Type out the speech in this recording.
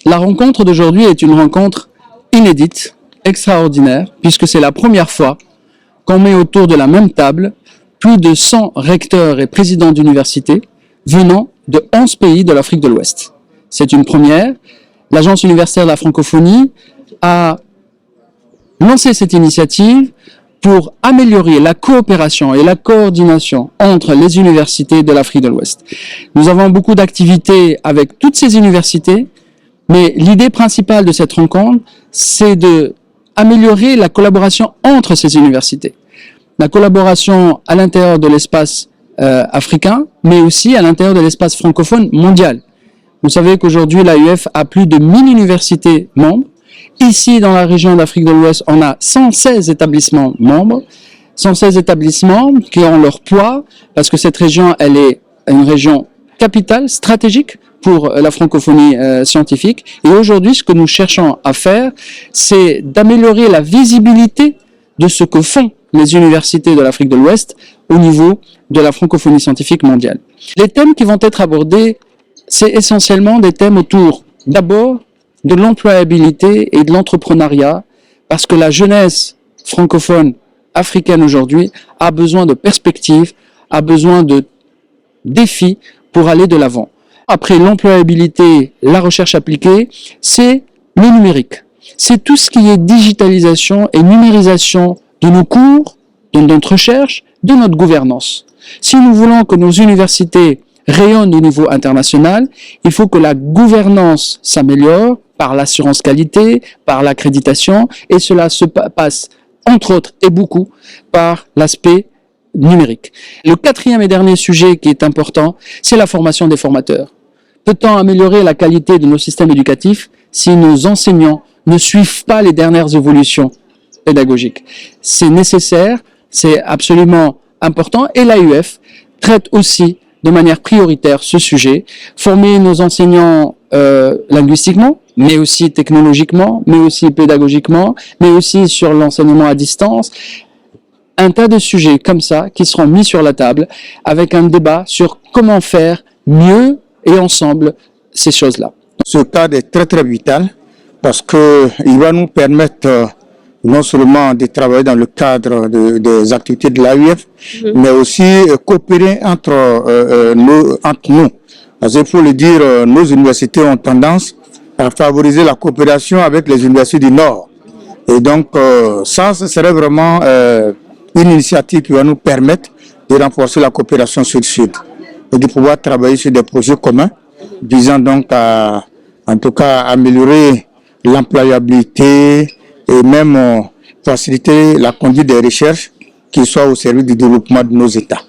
La rencontre d'aujourd'hui est une rencontre inédite, extraordinaire, puisque c'est la première fois qu'on met autour de la même table plus de 100 recteurs et présidents d'universités venant de 11 pays de l'Afrique de l'Ouest. C'est une première. L'Agence universitaire de la francophonie a lancé cette initiative pour améliorer la coopération et la coordination entre les universités de l'Afrique de l'Ouest. Nous avons beaucoup d'activités avec toutes ces universités, mais l'idée principale de cette rencontre, c'est d'améliorer la collaboration entre ces universités. La collaboration à l'intérieur de l'espace africain, mais aussi à l'intérieur de l'espace francophone mondial. Vous savez qu'aujourd'hui, l'AUF a plus de 1000 universités membres. Ici, dans la région d'Afrique de l'Ouest, on a 116 établissements membres, 116 établissements qui ont leur poids, parce que cette région, elle est une région capitale, stratégique pour la francophonie scientifique. Et aujourd'hui, ce que nous cherchons à faire, c'est d'améliorer la visibilité de ce que font les universités de l'Afrique de l'Ouest au niveau de la francophonie scientifique mondiale. Les thèmes qui vont être abordés, c'est essentiellement des thèmes autour, d'abord, de l'employabilité et de l'entrepreneuriat, parce que la jeunesse francophone africaine aujourd'hui a besoin de perspectives, a besoin de défis pour aller de l'avant. Après l'employabilité, la recherche appliquée, c'est le numérique. C'est tout ce qui est digitalisation et numérisation de nos cours, de notre recherche, de notre gouvernance. Si nous voulons que nos universités rayonnent au niveau international, il faut que la gouvernance s'améliore par l'assurance qualité, par l'accréditation, et cela se passe, entre autres, et beaucoup, par l'aspect numérique. Le quatrième et dernier sujet qui est important, c'est la formation des formateurs. Peut-on améliorer la qualité de nos systèmes éducatifs si nos enseignants ne suivent pas les dernières évolutions pédagogiques? C'est nécessaire, c'est absolument important, et l'AUF traite aussi de manière prioritaire ce sujet, former nos enseignants linguistiquement, mais aussi technologiquement, mais aussi pédagogiquement, mais aussi sur l'enseignement à distance. Un tas de sujets comme ça qui seront mis sur la table avec un débat sur comment faire mieux et ensemble ces choses-là. Ce cadre est très vital parce qu'il va nous permettre non seulement de travailler dans le cadre des activités de l'AUF, mais aussi coopérer entre nous. Parce qu'il faut le dire, nos universités ont tendance à favoriser la coopération avec les universités du Nord. Et donc, ça, ce serait vraiment une initiative qui va nous permettre de renforcer la coopération sur le Sud et de pouvoir travailler sur des projets communs visant donc à, en tout cas, améliorer l'employabilité et même faciliter la conduite des recherches qui soient au service du développement de nos États.